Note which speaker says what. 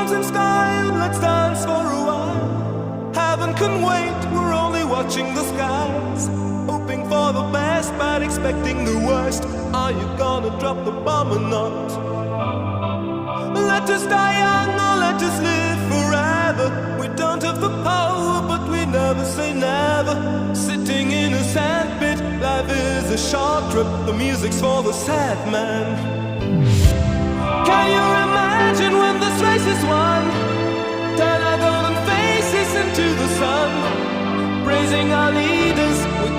Speaker 1: clouds and sky, let's dance for a while. Heaven can wait, we're only watching the skies, hoping for the best but expecting the worst. Are you gonna drop the bomb or not? Let us die young or let us live forever. We don't have the power but we never say never. Sitting in a sandpit, life is a short trip. The music's for the sad man. Can you imagine when this race is won? Turn our golden faces into the sun, praising our leaders, we